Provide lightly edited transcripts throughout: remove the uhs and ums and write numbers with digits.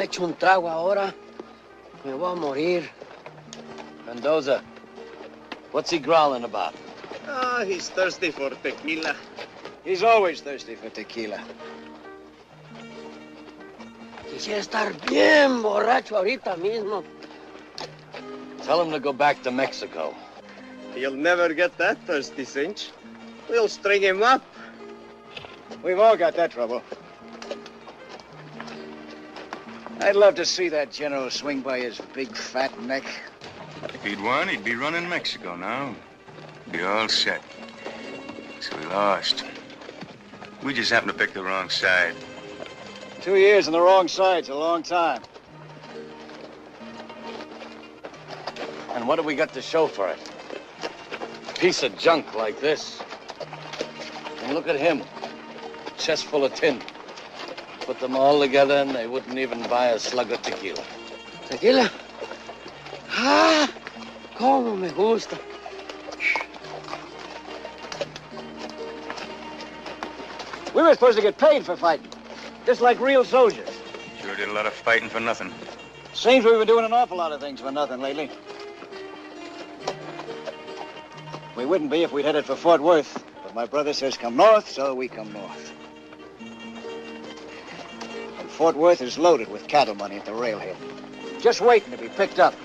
me echo un trago ahora, me voy a morir. Mendoza, what's he growling about? Ah, he's thirsty for tequila. He's always thirsty for tequila. Quisiera estar bien borracho ahorita mismo. Tell him to go back to Mexico. He'll never get that thirsty, Cinch. We'll string him up. We've all got that trouble. I'd love to see that general swing by his big fat neck. If he'd won, he'd be running Mexico now. Be all set. So we lost. We just happened to pick the wrong side. 2 years on the wrong side's a long time. And what do we got to show for it? Piece of junk like this. And look at him. Chest full of tin. Put them all together and they wouldn't even buy a slug of tequila. ¿Tequila? Ah, cómo me gusta. We were supposed to get paid for fighting, just like real soldiers. Sure did a lot of fighting for nothing. Seems we've been doing an awful lot of things for nothing lately. We wouldn't be if we'd headed for Fort Worth, but my brother says come north, so we come north. And Fort Worth is loaded with cattle money at the railhead, just waiting to be picked up.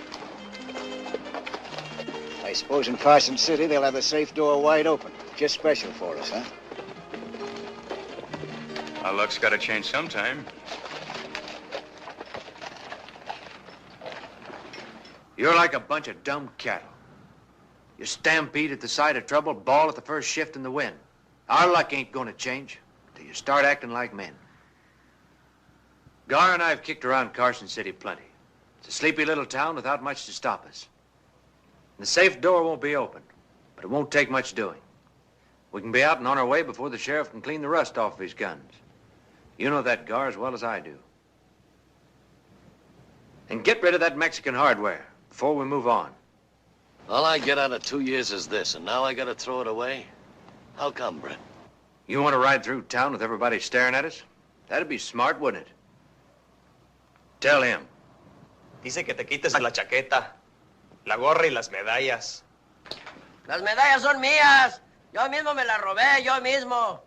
I suppose in Carson City they'll have the safe door wide open, just special for us, huh? Our luck's got to change sometime. You're like a bunch of dumb cattle. You stampede at the sight of trouble, bawl at the first shift in the wind. Our luck ain't gonna change till you start acting like men. Gar and I have kicked around Carson City plenty. It's a sleepy little town without much to stop us. The safe door won't be open, but it won't take much doing. We can be out and on our way before the sheriff can clean the rust off of his guns. You know that, Gar, as well as I do. And get rid of that Mexican hardware before we move on. All I get out of 2 years is this, and now I gotta throw it away? How come, Brett? You want to ride through town with everybody staring at us? That'd be smart, wouldn't it? Tell him. Dice que te quites la chaqueta, la gorra y las medallas. Las medallas son mías. Yo mismo me las robé, yo mismo.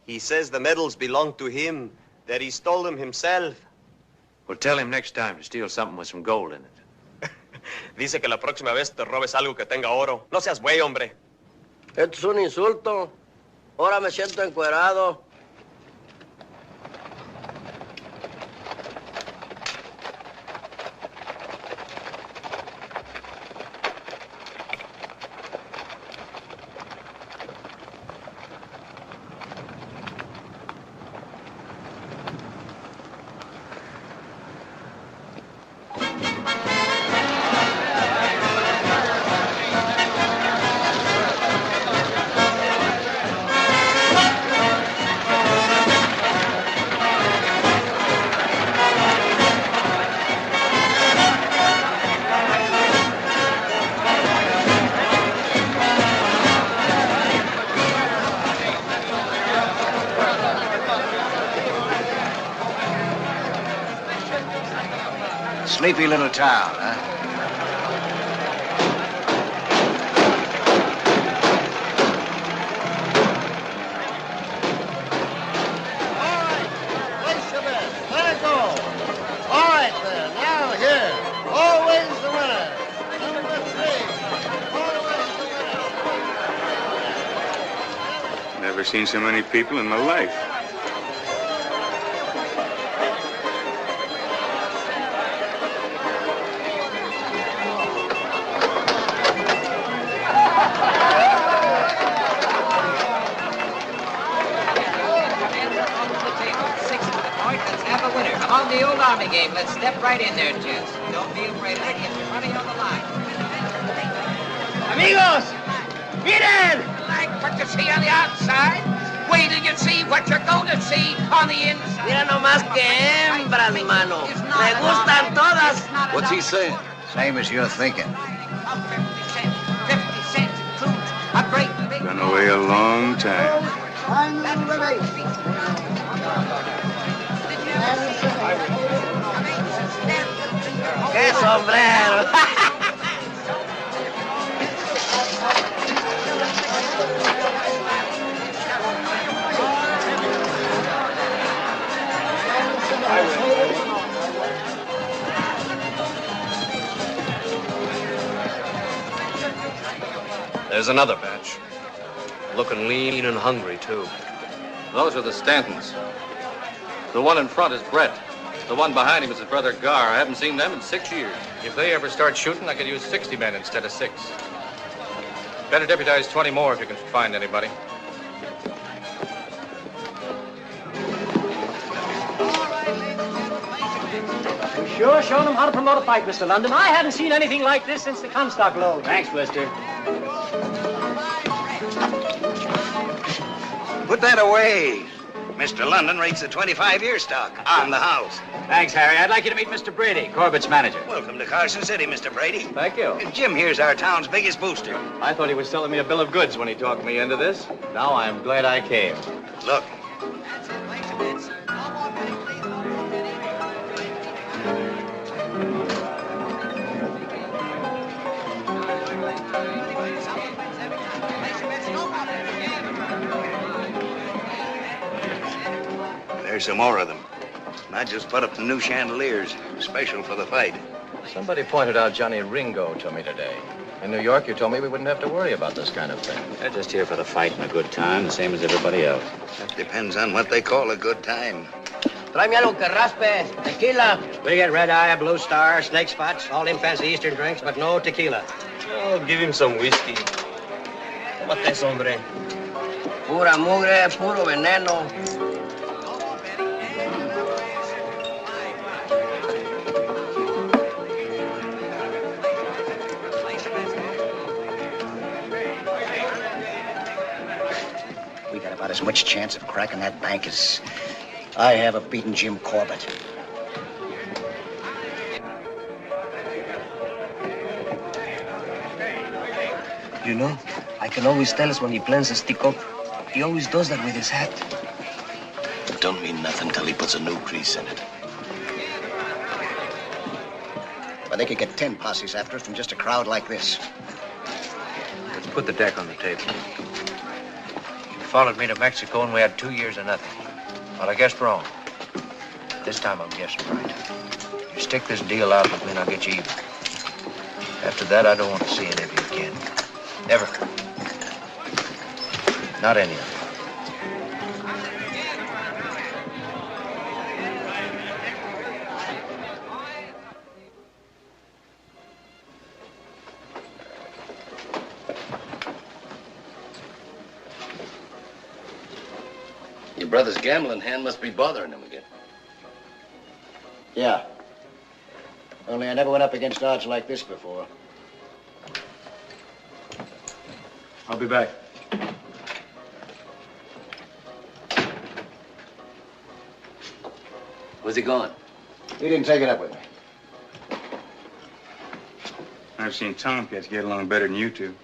He says the medals belong to him, that he stole them himself. Well, tell him next time to steal something with some gold in it. Dice que la próxima vez te robes algo que tenga oro. No seas güey, hombre. Esto es un insulto. Ahora me siento encuerado. Sleepy little town, huh? All right, place your bets. Let it go. All right, then. Now, here. Always the winner. Number 3. Always the winner. Never seen so many people in my life. On the old Army game, let's step right in there, gents. Don't be afraid. Let's get your money on the line. Amigos, miren! Like what you see on the outside, wait till you see what you're going to see on the inside. Mira nomás que hembras, mano. Me gustan todas. What's he saying? Same as you're thinking. 50 cents. 50 cents includes a great big... Gone away a long time. Final relation. ¡Qué sombrero! There's another batch. Looking lean and hungry, too. Those are the Stantons. The one in front is Brett. The one behind him is his brother Gar. I haven't seen them in 6 years. If they ever start shooting, I could use 60 men instead of 6. Better deputize 20 more if you can find anybody. You sure showing them how to promote a fight, Mr. London. I haven't seen anything like this since the Comstock load. Thanks, Blister. Put that away. Mr. London rates the 25-year stock on the house. Thanks, Harry. I'd like you to meet Mr. Brady, Corbett's manager. Welcome to Carson City, Mr. Brady. Thank you. Jim here's our town's biggest booster. I thought he was selling me a bill of goods when he talked me into this. Now I'm glad I came. Look. There's some more of them. And I just put up the new chandeliers, special for the fight. Somebody pointed out Johnny Ringo to me today. In New York, you told me we wouldn't have to worry about this kind of thing. They're just here for the fight and a good time, the same as everybody else. That depends on what they call a good time. Tráeme algo que raspe, tequila. We get red eye, blue star, snake spots, all them fancy Eastern drinks, but no tequila. Oh, give him some whiskey. Tómate eso, hombre. Pura mugre, puro veneno. We got about as much chance of cracking that bank as I have of beating Jim Corbett. You know, I can always tell us when he plans to stick up. He always does that with his hat. It don't mean nothing till he puts a new crease in it. But they could get 10 posses after us from just a crowd like this. Let's put the deck on the table. You followed me to Mexico and we had 2 years of nothing. Well, I guessed wrong. This time I'm guessing right. You stick this deal out with me and I'll get you even. After that, I don't want to see any of you again. Never. Not any of you. Your brother's gambling hand must be bothering him again. Yeah. Only I never went up against odds like this before. I'll be back. Where's he gone? He didn't take it up with me. I've seen Tomcats get along better than you two.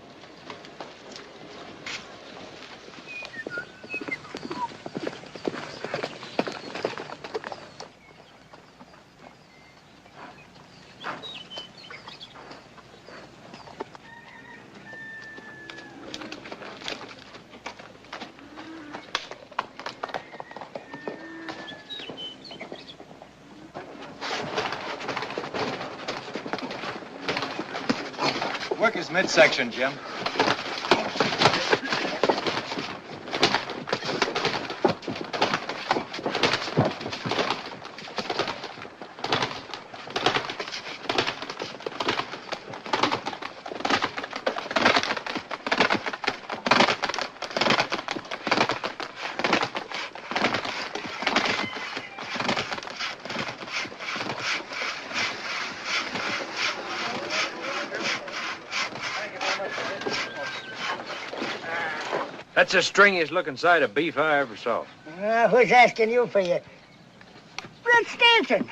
Work his midsection, Jim. That's the stringiest looking side of beef I ever saw. Who's asking you for you? Brett Stanton.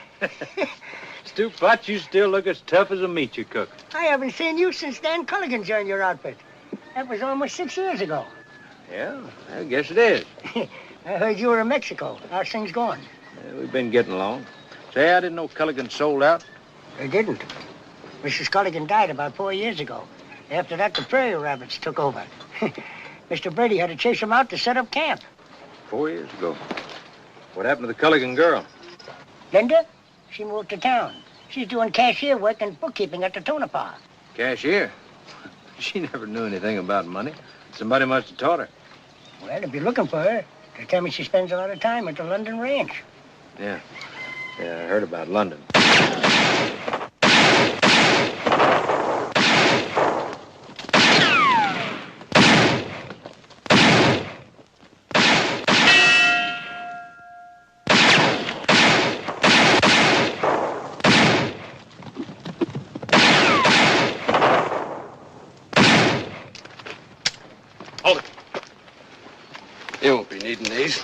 Stu Potts, you still look as tough as a meat you cook. I haven't seen you since Dan Culligan joined your outfit. That was almost 6 years ago. Yeah, I guess it is. I heard you were in Mexico. How's things going? We've been getting along. Say, I didn't know Culligan sold out. They didn't. Mrs. Culligan died about 4 years ago. After that, the prairie rabbits took over. Mr. Brady had to chase them out to set up camp. 4 years ago. What happened to the Culligan girl? Linda? She moved to town. She's doing cashier work and bookkeeping at the Tonopah. Cashier? She never knew anything about money. Somebody must have taught her. Well, if you're looking for her, they tell me she spends a lot of time at the London Ranch. Yeah. Yeah, I heard about London. You won't be needing these.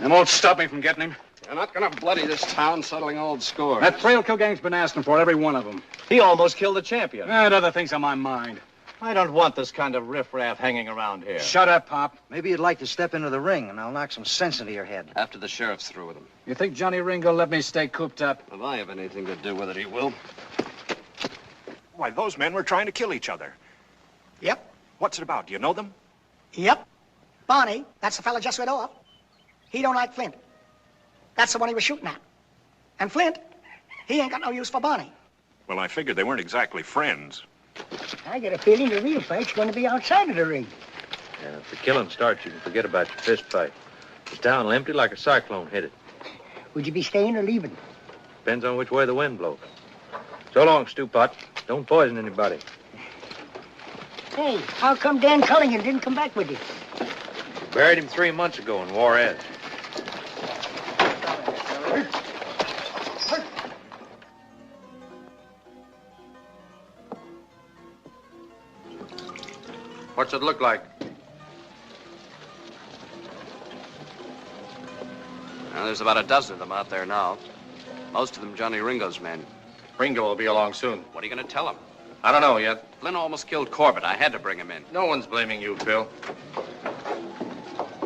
They won't stop me from getting him. You're not gonna bloody this town settling old scores. That trail Kilgang's been asking for, every one of them. He almost killed the champion. I had other things on my mind. I don't want this kind of riffraff hanging around here. Shut up, Pop. Maybe you'd like to step into the ring, and I'll knock some sense into your head. After the sheriff's through with him. You think Johnny Ringo let me stay cooped up? If I have anything to do with it, he will. Why, those men were trying to kill each other. Yep. What's it about? Do you know them? Yep. Barney, that's the fella just rid off. He don't like Flint. That's the one he was shooting at. And Flint, he ain't got no use for Barney. Well, I figured they weren't exactly friends. I get a feeling the real fight's going to be outside of the ring. Yeah, if the killing starts, you can forget about your fist fight. The town will empty like a cyclone hit it. Would you be staying or leaving? Depends on which way the wind blows. So long, Stewpot. Don't poison anybody. Hey, how come Dan Culligan didn't come back with you? Buried him 3 months ago in Juarez. What's it look like? Well, there's about a dozen of them out there now. Most of them Johnny Ringo's men. Ringo will be along soon. What are you going to tell him? I don't know yet. Flynn almost killed Corbett. I had to bring him in. No one's blaming you, Phil.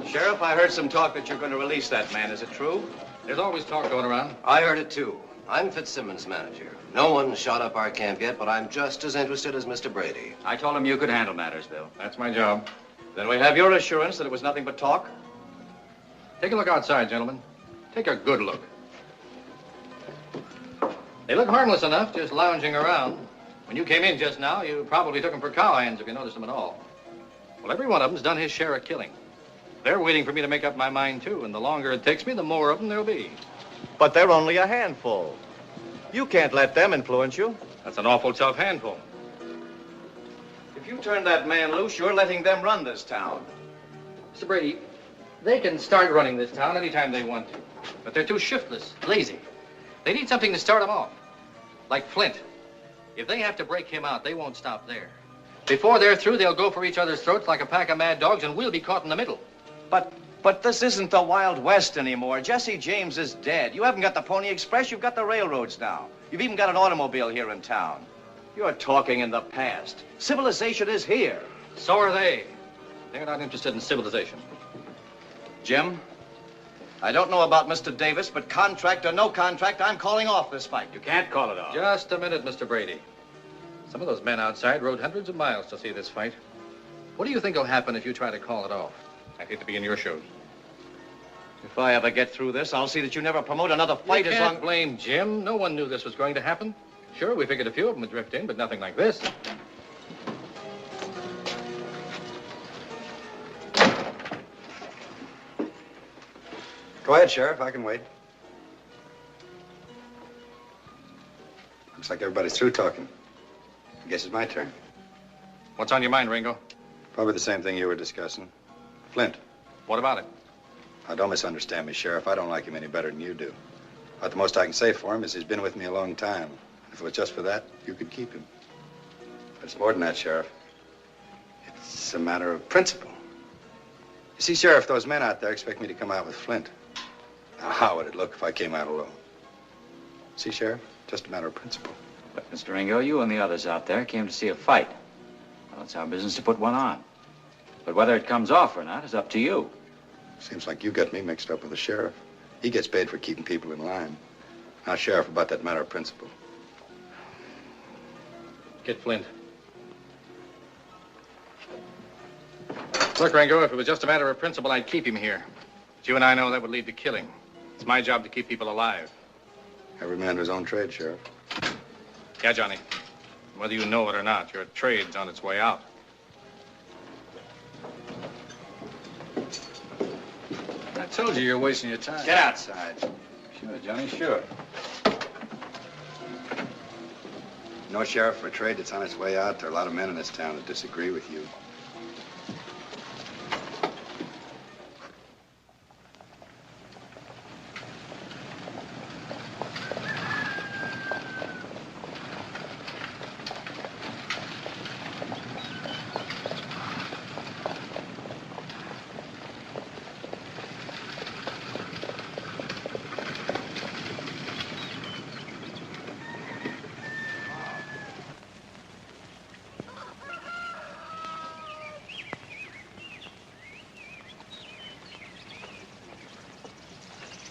Sheriff, I heard some talk that you're going to release that man. Is it true? There's always talk going around. I heard it, too. I'm Fitzsimmons' manager. No one shot up our camp yet, but I'm just as interested as Mr. Brady. I told him you could handle matters, Bill. That's my job. Then we have your assurance that it was nothing but talk? Take a look outside, gentlemen. Take a good look. They look harmless enough, just lounging around. When you came in just now, you probably took them for cowhands, if you noticed them at all. Well, every one of them's done his share of killing. They're waiting for me to make up my mind, too, and the longer it takes me, the more of them there'll be. But they're only a handful. You can't let them influence you. That's an awful tough handful. If you turn that man loose, you're letting them run this town. Mr. Brady, they can start running this town anytime they want to. But they're too shiftless, lazy. They need something to start them off. Like Flint. If they have to break him out, they won't stop there. Before they're through, they'll go for each other's throats like a pack of mad dogs, and we'll be caught in the middle. But this isn't the Wild West anymore. Jesse James is dead. You haven't got the Pony Express, you've got the railroads now. You've even got an automobile here in town. You're talking in the past. Civilization is here. So are they. They're not interested in civilization. Jim, I don't know about Mr. Davis, but contract or no contract, I'm calling off this fight. You can't call it off. Just a minute, Mr. Brady. Some of those men outside rode hundreds of miles to see this fight. What do you think will happen if you try to call it off? I'd hate to be in your shoes. If I ever get through this, I'll see that you never promote another fight You as can't long... blame Jim. No one knew this was going to happen. Sure, we figured a few of them would drift in, but nothing like this. Go ahead, Sheriff. I can wait. Looks like everybody's through talking. I guess it's my turn. What's on your mind, Ringo? Probably the same thing you were discussing. Flint. What about it? Now, don't misunderstand me, Sheriff. I don't like him any better than you do. About the most I can say for him is he's been with me a long time. If it was just for that, you could keep him. But it's more than that, Sheriff. It's a matter of principle. You see, Sheriff, those men out there expect me to come out with Flint. Now, how would it look if I came out alone? See, Sheriff? Just a matter of principle. But, Mr. Ringo, you and the others out there came to see a fight. Well, it's our business to put one on. But whether it comes off or not is up to you. Seems like you got me mixed up with the sheriff. He gets paid for keeping people in line. Now, Sheriff, about that matter of principle. Get Flint. Look, Ringo, if it was just a matter of principle, I'd keep him here. But you and I know that would lead to killing. It's my job to keep people alive. Every man to his own trade, Sheriff. Yeah, Johnny. Whether you know it or not, your trade's on its way out. I told you you're wasting your time. Get outside. Sure, Johnny, sure. No, Sheriff, for a trade that's on its way out, there are a lot of men in this town that disagree with you.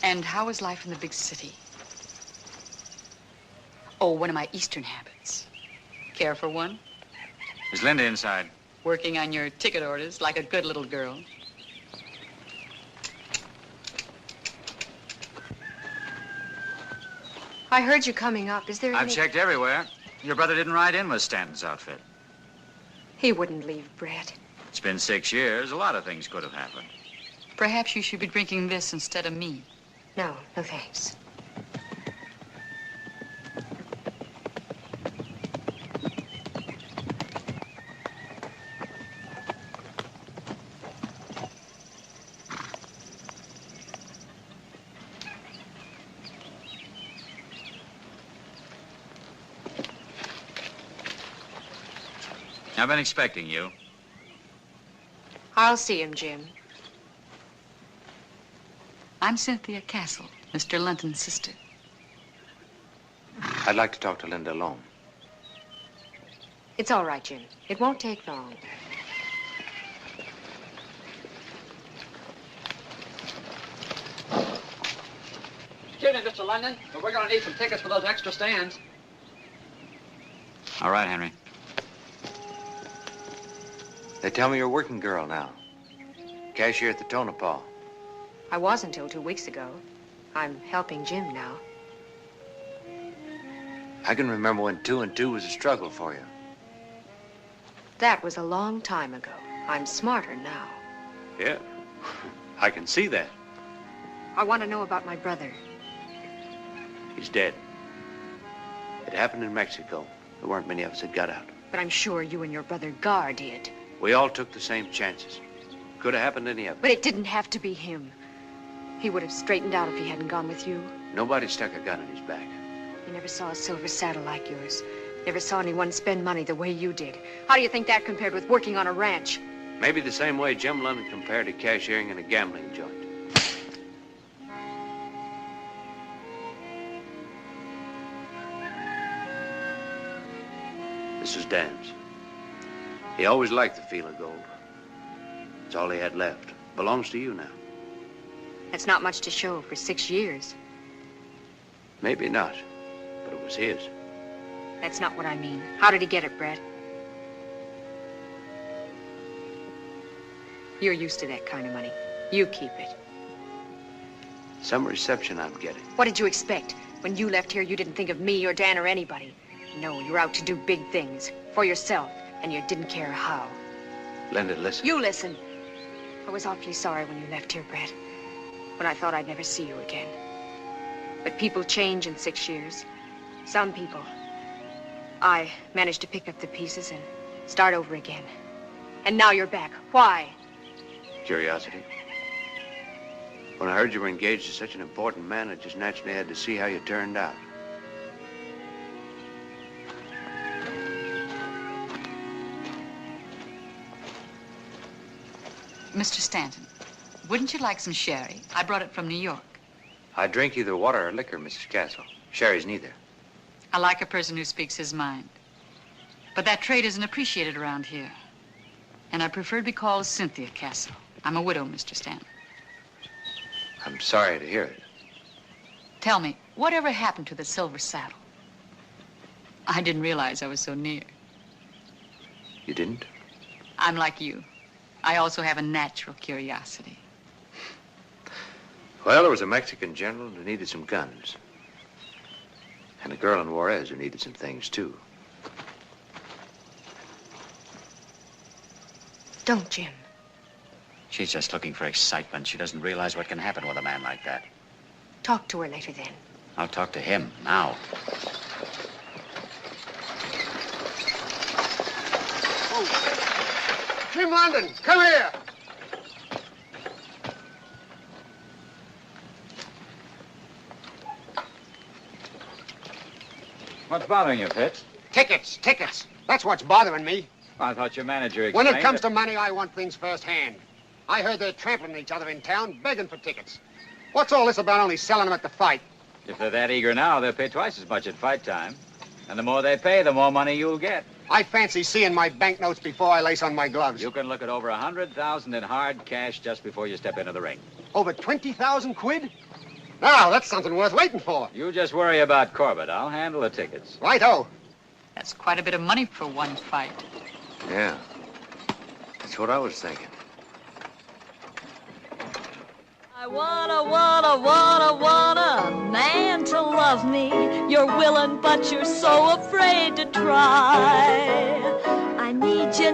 And how is life in the big city? Oh, one of my Eastern habits. Care for one? Is Linda inside? Working on your ticket orders like a good little girl. I heard you coming up. Is there I've any... checked everywhere. Your brother didn't ride in with Stanton's outfit. He wouldn't leave, Brett. It's been 6 years. A lot of things could have happened. Perhaps you should be drinking this instead of me. No, no thanks. I've been expecting you. I'll see him, Jim. I'm Cynthia Castle, Mr. Linton's sister. I'd like to talk to Linda alone. It's all right, Jim. It won't take long. Excuse me, Mr. London, but we're going to need some tickets for those extra stands. All right, Henry. They tell me you're a working girl now. Cashier at the Tonopah. I was until 2 weeks ago. I'm helping Jim now. I can remember when 2 and 2 was a struggle for you. That was a long time ago. I'm smarter now. Yeah, I can see that. I want to know about my brother. He's dead. It happened in Mexico. There weren't many of us that got out. But I'm sure you and your brother Gar did. We all took the same chances. Could have happened to any of us. But it didn't have to be him. He would have straightened out if he hadn't gone with you. Nobody stuck a gun in his back. You never saw a silver saddle like yours. Never saw anyone spend money the way you did. How do you think that compared with working on a ranch? Maybe the same way Jim London compared to cashiering in a gambling joint. This is Dan's. He always liked the feel of gold. It's all he had left. Belongs to you now. That's not much to show for 6 years. Maybe not, but it was his. That's not what I mean. How did he get it, Brett? You're used to that kind of money. You keep it. Some reception I'm getting. What did you expect? When you left here, you didn't think of me or Dan or anybody. No, you're out to do big things. For yourself. And you didn't care how. Linda, listen. You listen. I was awfully sorry when you left here, Brett. When I thought I'd never see you again. But people change in 6 years. Some people. I managed to pick up the pieces and start over again. And now you're back. Why? Curiosity. When I heard you were engaged to such an important man, I just naturally had to see how you turned out. Mr. Stanton, wouldn't you like some sherry? I brought it from New York. I drink either water or liquor, Mrs. Castle. Sherry's neither. I like a person who speaks his mind. But that trait isn't appreciated around here. And I prefer to be called Cynthia Castle. I'm a widow, Mr. Stanton. I'm sorry to hear it. Tell me, whatever happened to the silver saddle? I didn't realize I was so near. You didn't? I'm like you. I also have a natural curiosity. Well, there was a Mexican general who needed some guns. And a girl in Juarez who needed some things, too. Don't, Jim. She's just looking for excitement. She doesn't realize what can happen with a man like that. Talk to her later then. I'll talk to him now. Jim London, come here. What's bothering you, Fitz? Tickets. That's what's bothering me. I thought your manager When explained it comes to money, I want things firsthand. I heard they're trampling each other in town, begging for tickets. What's all this about only selling them at the fight? If they're that eager now, they'll pay twice as much at fight time. And the more they pay, the more money you'll get. I fancy seeing my banknotes before I lace on my gloves. You can look at over 100,000 in hard cash just before you step into the ring. Over 20,000 quid? Now, that's something worth waiting for. You just worry about Corbett. I'll handle the tickets. Righto. That's quite a bit of money for one fight. Yeah. That's what I was thinking. I wanna a man to love me. You're willing, but you're so afraid to try. I need you,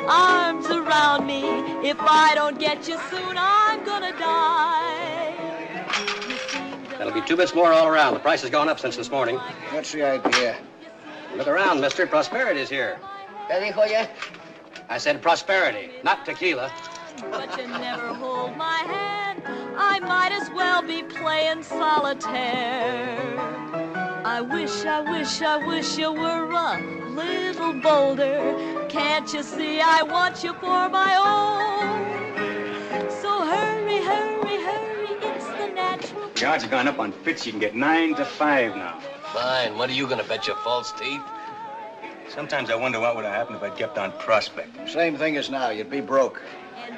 arms around me. If I don't get you soon, I'm gonna die. That'll be 2 bits more all around. The price has gone up since this morning. What's the idea? Look around, mister. Prosperity's here. ¿Qué dijo ya? I said prosperity, not tequila. But you never hold my hand. I might as well be playing solitaire. I wish you were a little bolder. Can't you see I want you for my own? So hurry, it's the natural. The odds have gone up on Fitz. You can get 9 to 5 now. Fine. What are you gonna bet your false teeth? Sometimes I wonder what would have happened if I'd kept on prospecting. Same thing as now. You'd be broke.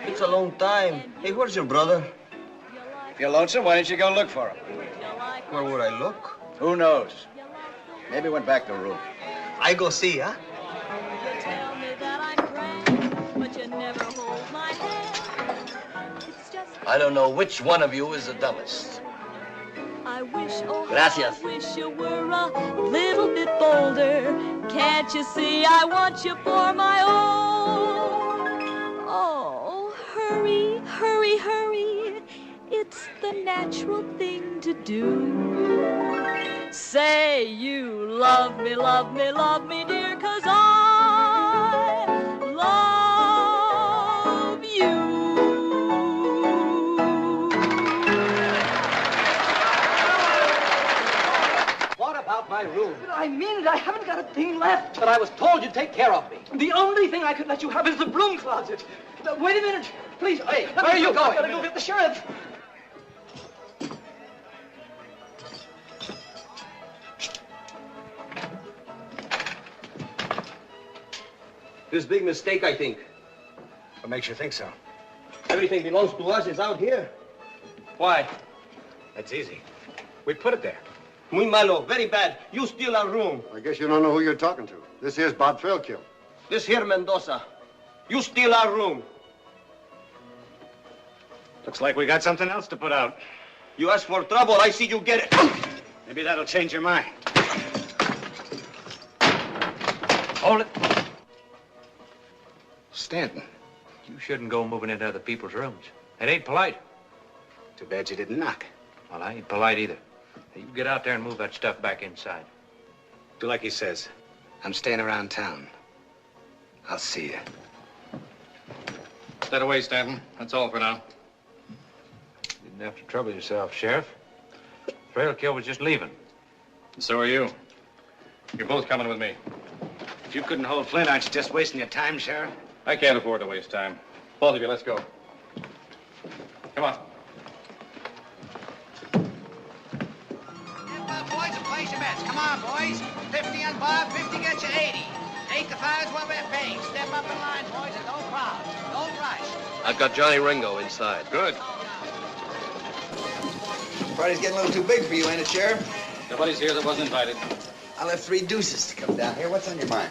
It's a long time. Hey, where's your brother? If you're lonesome, why don't you go look for him? Where would I look? Who knows? Maybe he went back to the room. I go see, huh? Tell me that I'm grand, but you never hold my hand. It's just I don't know which one of you is the dumbest. I wish, oh, Gracias. I wish you were a little bit bolder. Can't you see I want you for my own? Oh, hurry. It's the natural thing to do. Say you love me, dear, 'cause I love you. What about my room? I mean it. I haven't got a thing left. But I was told you'd take care of me. The only thing I could let you have is the broom closet. Wait a minute. Please. Hey, let where me are you go. going? I've got to go get the sheriff. This big mistake, I think. What makes you think so? Everything belongs to us. It's out here. Why? That's easy. We put it there. Muy malo. Very bad. You steal our room. I guess you don't know who you're talking to. This here's Bob Trailkill. This here Mendoza. You steal our room. Looks like we got something else to put out. You ask for trouble, I see you get it. Maybe that'll change your mind. Hold it. Stanton. You shouldn't go moving into other people's rooms. It ain't polite. Too bad you didn't knock. Well, I ain't polite either. You get out there and move that stuff back inside. Do like he says. I'm staying around town. I'll see you. That away, Stanton. That's all for now. You didn't have to trouble yourself, Sheriff. Trailkill was just leaving. And so are you. You're both coming with me. If you couldn't hold Flint, aren't you just wasting your time, Sheriff? I can't afford to waste time. Both of you, let's go. Come on. Boys, and place your bets. Come on, boys. 50 on Bob, 50 gets you 80. 8 to 5 is what we're paying. Step up in line, boys, and don't crowd. Don't rush. I've got Johnny Ringo inside. Good. Party's getting a little too big for you, ain't it, Sheriff? Nobody's here that wasn't invited. I left 3 deuces to come down here. What's on your mind?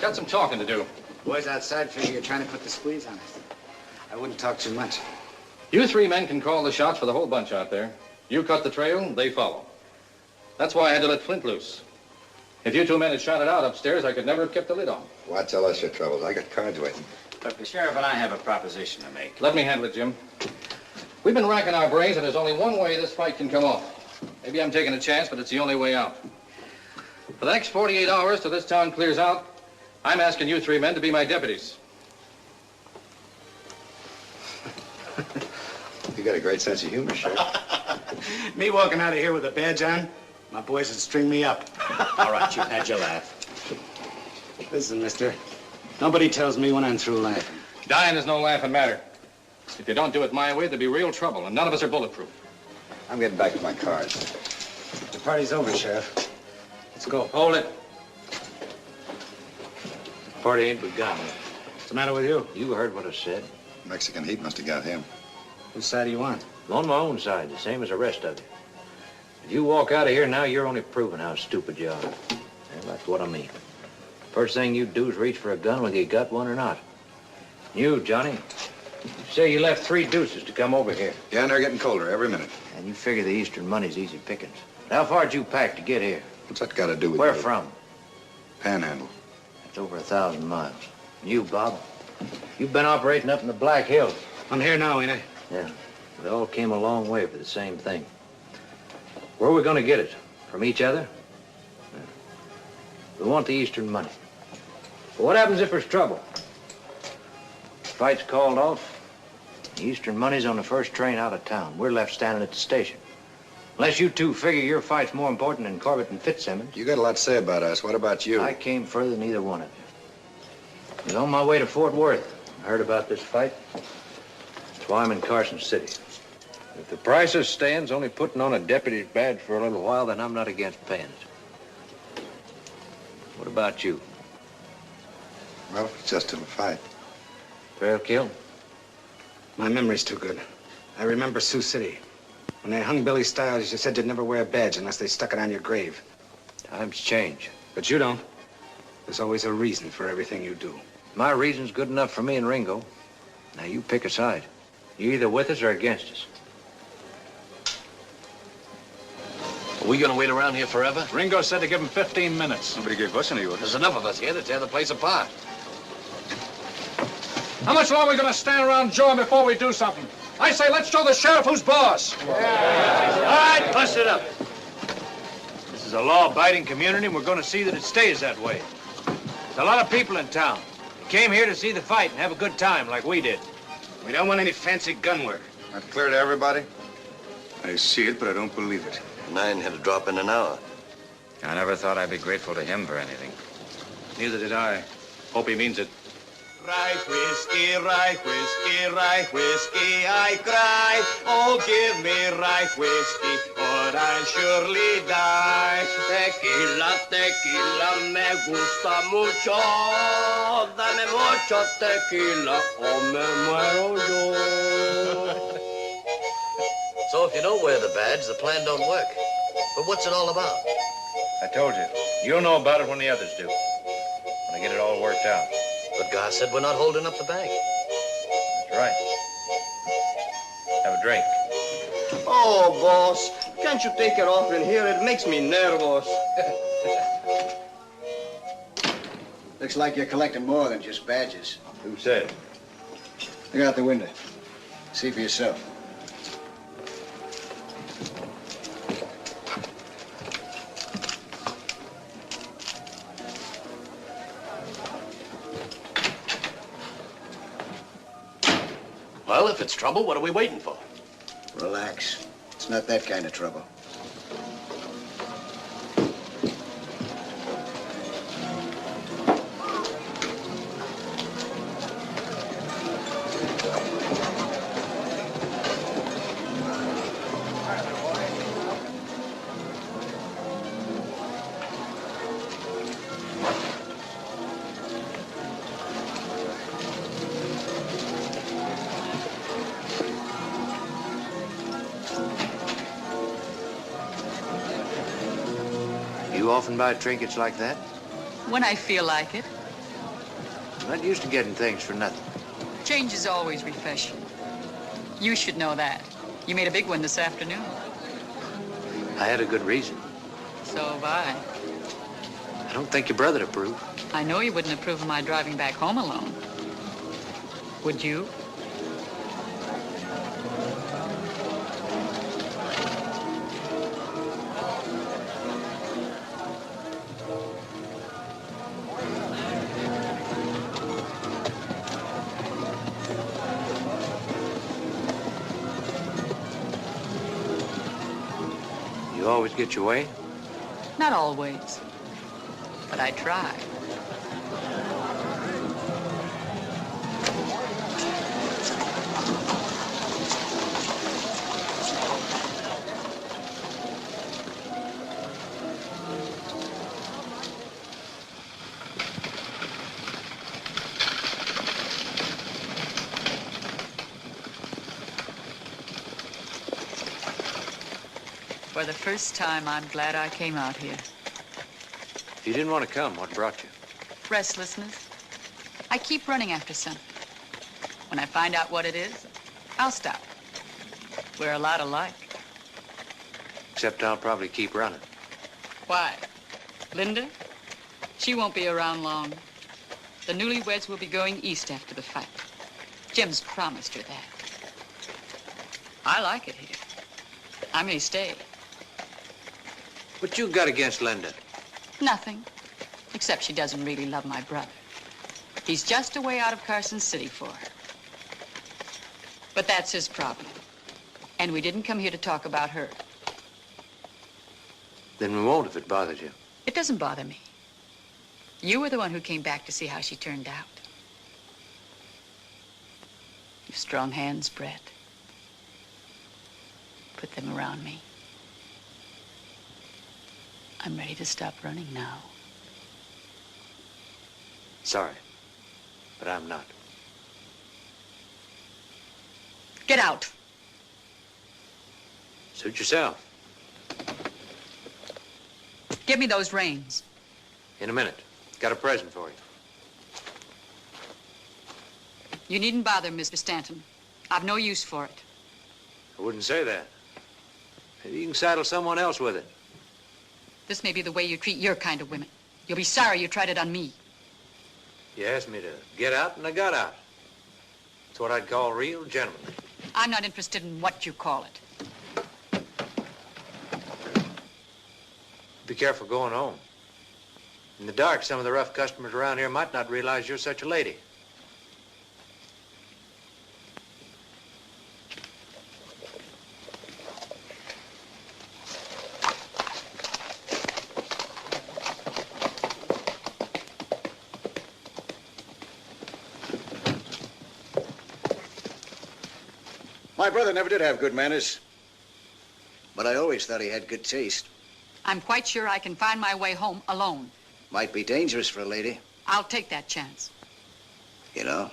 Got some talking to do. Boys outside figure you're trying to put the squeeze on us. I wouldn't talk too much. You three men can call the shots for the whole bunch out there. You cut the trail, they follow. That's why I had to let Flint loose. If you two men had shot it out upstairs, I could never have kept the lid on. Why tell us your troubles? I got cards waiting. Look, the sheriff and I have a proposition to make. Let me handle it, Jim. We've been racking our brains, and there's only one way this fight can come off. Maybe I'm taking a chance, but it's the only way out. For the next 48 hours till this town clears out, I'm asking you three men to be my deputies. You got a great sense of humor, Sheriff. Me walking out of here with a badge on? My boys would string me up. All right, you've had your laugh. Listen, mister. Nobody tells me when I'm through laughing. Dying is no laughing matter. If you don't do it my way, there'll be real trouble, and none of us are bulletproof. I'm getting back to my cards. The party's over, Sheriff. Let's go. Hold it. The party ain't begun. What's the matter with you? You heard what I said. Mexican heat must have got him. Whose side do you want? I'm on my own side, the same as the rest of you. If you walk out of here now, you're only proving how stupid you are. And that's what I mean. First thing you do is reach for a gun whether you got one or not. You, Johnny, you say you left 3 deuces to come over here. Yeah, and they're getting colder every minute. And you figure the Eastern money's easy pickings. How far'd you pack to get here? What's that got to do with Where you? from? Panhandle. That's over 1,000 miles. And you, Bob, you've been operating up in the Black Hills. I'm here now, ain't I? Yeah. We all came a long way for the same thing. Where are we going to get it? From each other? Yeah. We want the Eastern money. But what happens if there's trouble? Fight's called off. The Eastern money's on the first train out of town. We're left standing at the station. Unless you two figure your fight's more important than Corbett and Fitzsimmons. You got a lot to say about us. What about you? I came further than either one of you. I was on my way to Fort Worth. I heard about this fight. That's why I'm in Carson City. If the price of stands only putting on a deputy's badge for a little while, then I'm not against paying it. What about you? Well, it's just till the fight. Trail kill? My memory's too good. I remember Sioux City. When they hung Billy Stiles, you said you'd never wear a badge unless they stuck it on your grave. Times change. But you don't. There's always a reason for everything you do. My reason's good enough for me and Ringo. Now you pick a side. You're either with us or against us. Are we gonna wait around here forever? Ringo said to give him 15 minutes. Nobody gave us any orders. There's enough of us here to tear the place apart. How much longer are we going to stand around jawing before we do something? I say let's show the sheriff who's boss. All right, bust it up. This is a law-abiding community, and we're going to see that it stays that way. There's a lot of people in town. They came here to see the fight and have a good time like we did. We don't want any fancy gun work. That clear to everybody? I see it, but I don't believe it. 9 had to drop in an hour. I never thought I'd be grateful to him for anything. Neither did I. Hope he means it. Rye whiskey, rye whiskey, rye whiskey, I cry. Oh, give me rye whiskey, or I'll surely die. Tequila, tequila, me gusta mucho. Dame mucho tequila, o me muero yo. So if you don't wear the badge, the plan don't work. But what's it all about? I told you. You'll know about it when the others do. When I get it all worked out. But God said we're not holding up the bank. That's right. Have a drink. Oh, boss, can't you take it off in here? It makes me nervous. Looks like you're collecting more than just badges. Who said? Look out the window. See for yourself. Well, if it's trouble, what are we waiting for? Relax. It's not that kind of trouble. You often buy trinkets like that? When I feel like it. I'm not used to getting things for nothing. Change is always refreshing. You should know that. You made a big one this afternoon. I had a good reason. So have I. I don't think your brother'd approve. I know you wouldn't approve of my driving back home alone. Would you? You always get your way? Not always. But I try. For the first time, I'm glad I came out here. If you didn't want to come, what brought you? Restlessness. I keep running after something. When I find out what it is, I'll stop. We're a lot alike. Except I'll probably keep running. Why? Linda? She won't be around long. The newlyweds will be going east after the fight. Jim's promised her that. I like it here. I may stay. What you got against Linda? Nothing. Except she doesn't really love my brother. He's just a way out of Carson City for her. But that's his problem. And we didn't come here to talk about her. Then we won't if it bothers you. It doesn't bother me. You were the one who came back to see how she turned out. You've strong hands, Brett. Put them around me. I'm ready to stop running now. Sorry, but I'm not. Get out. Suit yourself. Give me those reins. In a minute. Got a present for you. You needn't bother, Mr. Stanton. I've no use for it. I wouldn't say that. Maybe you can saddle someone else with it. This may be the way you treat your kind of women. You'll be sorry you tried it on me. You asked me to get out, and I got out. It's what I'd call real gentlemanly. I'm not interested in what you call it. Be careful going home. In the dark, some of the rough customers around here might not realize you're such a lady. My brother never did have good manners, but I always thought he had good taste. I'm quite sure I can find my way home alone. Might be dangerous for a lady. I'll take that chance. You know,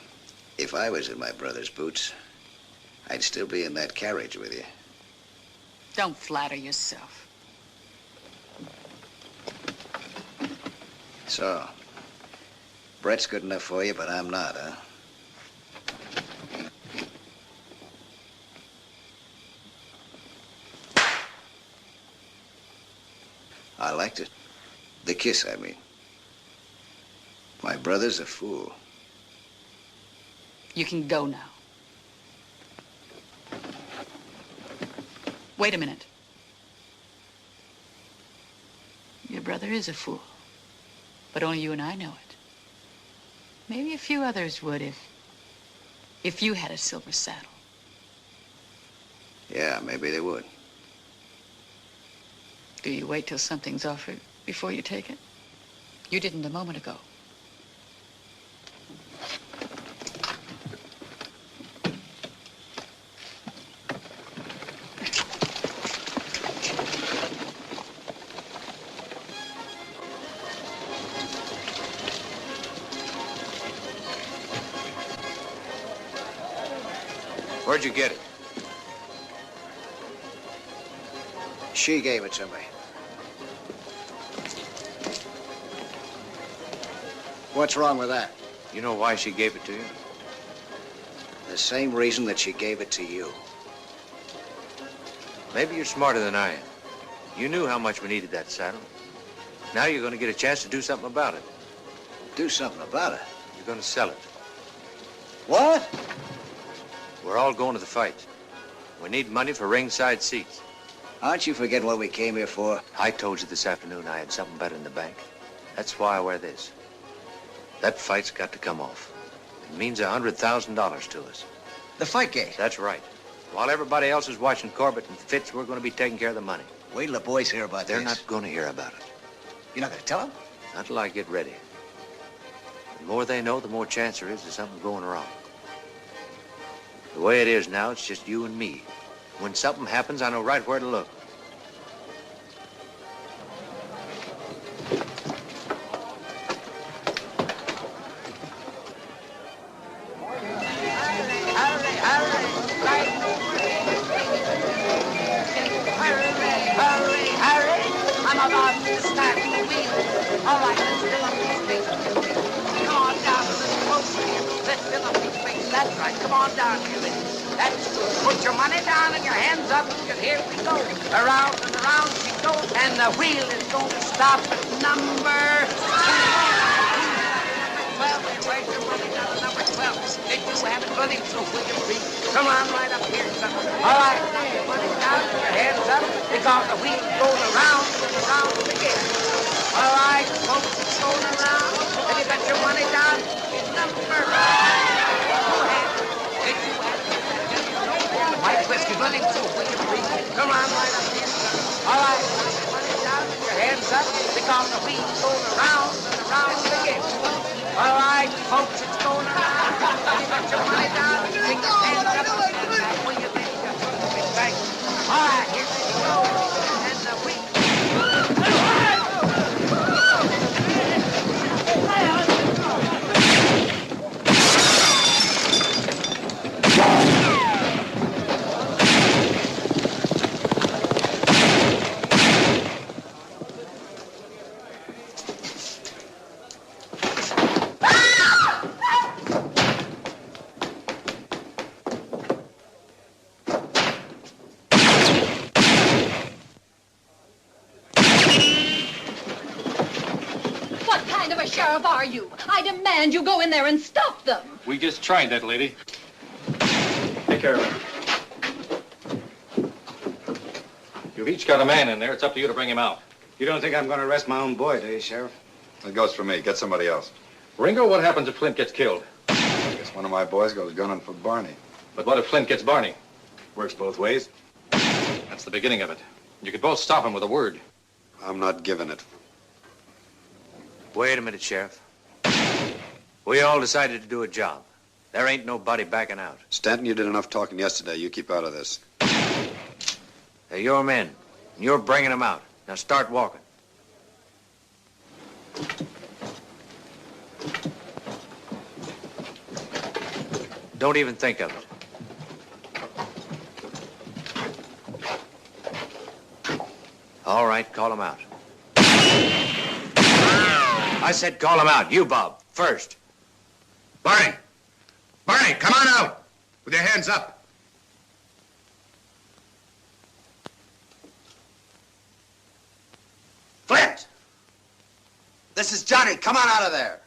if I was in my brother's boots, I'd still be in that carriage with you. Don't flatter yourself. So, Brett's good enough for you, but I'm not, huh? I liked it. The kiss, I mean. My brother's a fool. You can go now. Wait a minute. Your brother is a fool. But only you and I know it. Maybe a few others would if you had a silver saddle. Yeah, maybe they would. Do you wait till something's offered before you take it? You didn't a moment ago. Where'd you get it? She gave it to me. What's wrong with that? You know why she gave it to you? The same reason that she gave it to you. Maybe you're smarter than I am. You knew how much we needed that saddle. Now you're going to get a chance to do something about it. Do something about it? You're going to sell it. What? We're all going to the fight. We need money for ringside seats. Aren't you forgetting what we came here for? I told you this afternoon I had something better in the bank. That's why I wear this. That fight's got to come off. It means $100,000 to us. The fight game? That's right. While everybody else is watching Corbett and Fitz, we're going to be taking care of the money. Wait till the boys hear about They're this. not going to hear about it. You're not going to tell them? Not till I get ready. The more they know, the more chance there is of something going wrong. The way it is now, it's just you and me. When something happens, I know right where to look. Hurry! I'm about to start the wheel. All right, let's fill up these things. Come on down a little closer here. Let's fill up these things. That's right. Come on down here. That's good. Put your money down and your hands up, because here we go. Around and around she goes, and the wheel is going to stop at number 12. Where's your money down at number 12? Did you have it, buddy? So will you please? Come on right up here, son. All right, now your money down and your hands up, because the wheel goes around and around again. All right, folks, it's going around. Have you got your money down? Number 5. Go ahead. Did you have it? My whiskey running through, will you please? Come on right up here, son. All right, now your money down and your hands up, because the wheel goes around and around again. All right, folks, it's going around. Have you got your money down? Take your hands up and back when you make your big bank. All right, here we go. And the wheel. Sheriff, are you? I demand you go in there and stop them. We just tried that, lady. Take care of her. You've each got a man in there. It's up to you to bring him out. You don't think I'm going to arrest my own boy, do you, Sheriff? It goes for me. Get somebody else. Ringo, what happens if Flint gets killed? I guess one of my boys goes gunning for Barney. But what if Flint gets Barney? Works both ways. That's the beginning of it. You could both stop him with a word. I'm not giving it. Wait a minute, Sheriff. We all decided to do a job. There ain't nobody backing out. Stanton, you did enough talking yesterday. You keep out of this. They're your men. And you're bringing them out. Now start walking. Don't even think of it. All right, call them out. I said call him out. You, Bob, first. Barney! Barney, come on out! With your hands up. Flint! This is Johnny. Come on out of there.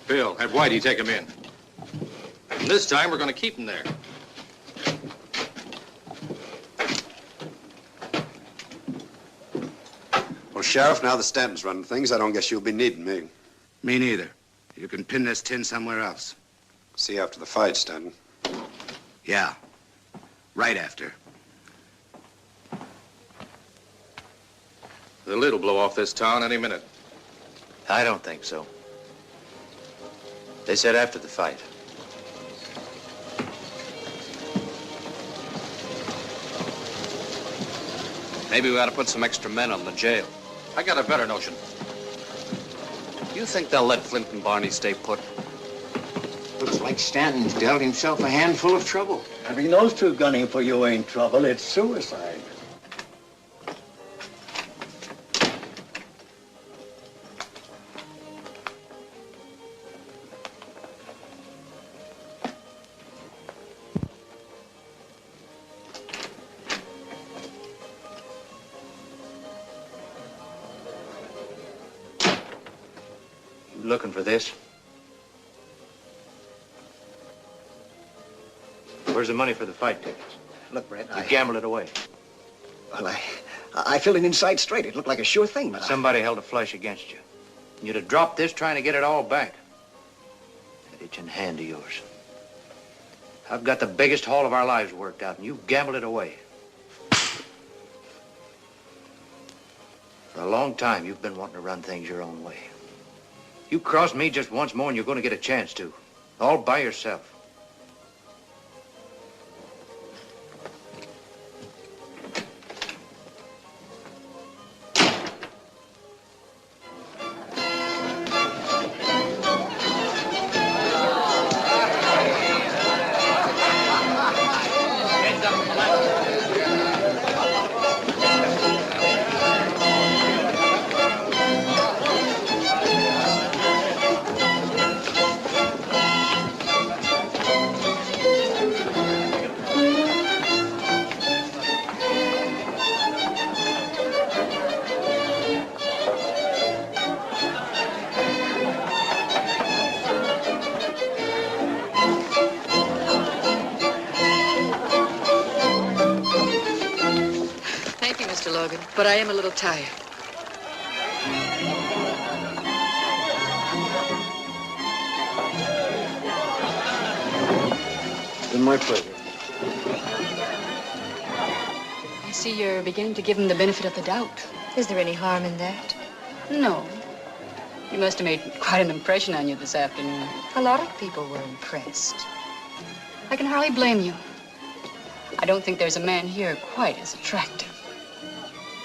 Bill, have Whitey take him in. And this time, we're going to keep him there. Well, Sheriff, now that Stanton's running things, I don't guess you'll be needing me. Me neither. You can pin this tin somewhere else. See you after the fight, Stanton. Yeah. Right after. The lid'll blow off this town any minute. I don't think so. They said after the fight. Maybe we ought to put some extra men on the jail. I got a better notion. You think they'll let Flint and Barney stay put? Looks like Stanton's dealt himself a handful of trouble. Having those two gunning for you ain't trouble, it's suicide. You looking for this? Where's the money for the fight tickets? Look, Brett, You gambled it away. Well, I filled it inside straight. It looked like a sure thing, but Somebody held a flush against you. You'd have dropped this trying to get it all back. That itching hand of yours. I've got the biggest haul of our lives worked out, and you gambled it away. For a long time, you've been wanting to run things your own way. You cross me just once more, and you're going to get a chance to. All by yourself. Thank you, Mr. Logan, but I am a little tired. It's been my pleasure. I see you're beginning to give him the benefit of the doubt. Is there any harm in that? No. He must have made quite an impression on you this afternoon. A lot of people were impressed. I can hardly blame you. I don't think there's a man here quite as attractive.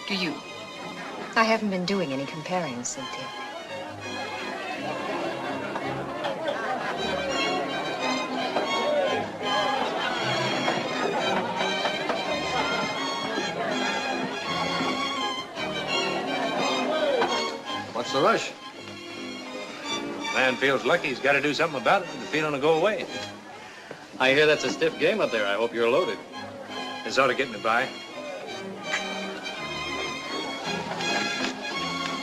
Do you? I haven't been doing any comparing, Cynthia. What's the rush? Man feels lucky he's got to do something about it, and the feeling will go away. I hear that's a stiff game up there. I hope you're loaded. This ought to get me by.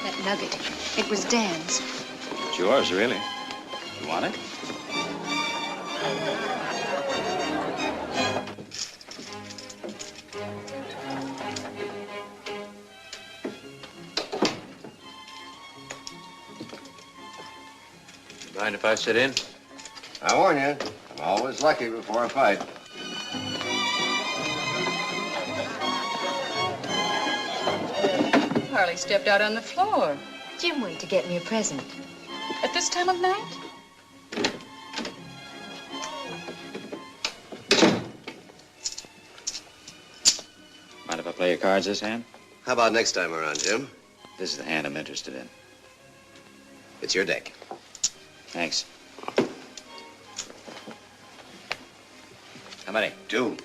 That nugget, it was Dan's. It's yours, really. You want it? Mind if I sit in? I warn you, I'm always lucky before a fight. Hardly stepped out on the floor. Jim went to get me a present. At this time of night? Mind if I play your cards this hand? How about next time around, Jim? This is the hand I'm interested in. It's your deck. Thanks. How many? 2.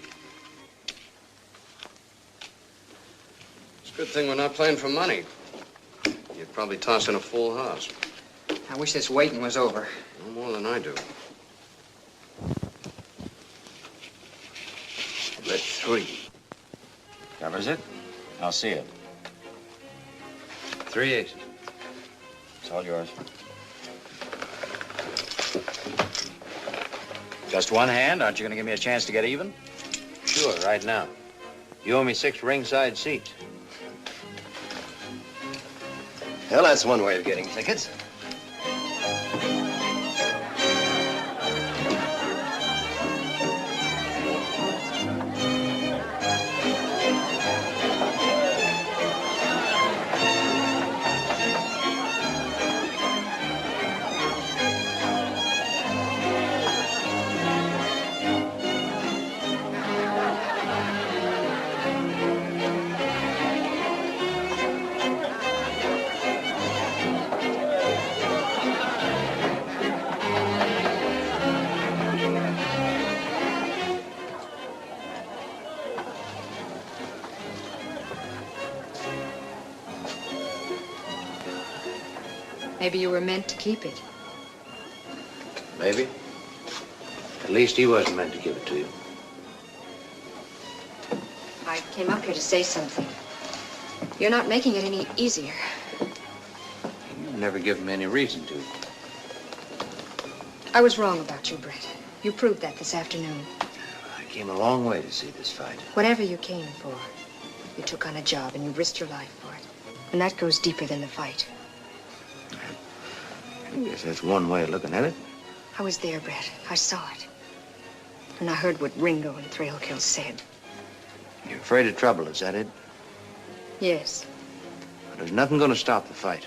It's a good thing we're not playing for money. You'd probably toss in a full house. I wish this waiting was over. No more than I do. Bet 3. Covers it? I'll see it. 3 aces. It's all yours. Just one hand? Aren't you going to give me a chance to get even? Sure, right now. You owe me 6 ringside seats. Well, that's one way of getting tickets. Maybe you were meant to keep it. Maybe. At least he wasn't meant to give it to you. I came up here to say something. You're not making it any easier. You've never given me any reason to. I was wrong about you, Brett. You proved that this afternoon. I came a long way to see this fight. Whatever you came for, you took on a job and you risked your life for it. And that goes deeper than the fight. I guess that's one way of looking at it. I was there, Brett. I saw it. And I heard what Ringo and Thrailkill said. You're afraid of trouble, is that it? Yes. But there's nothing going to stop the fight.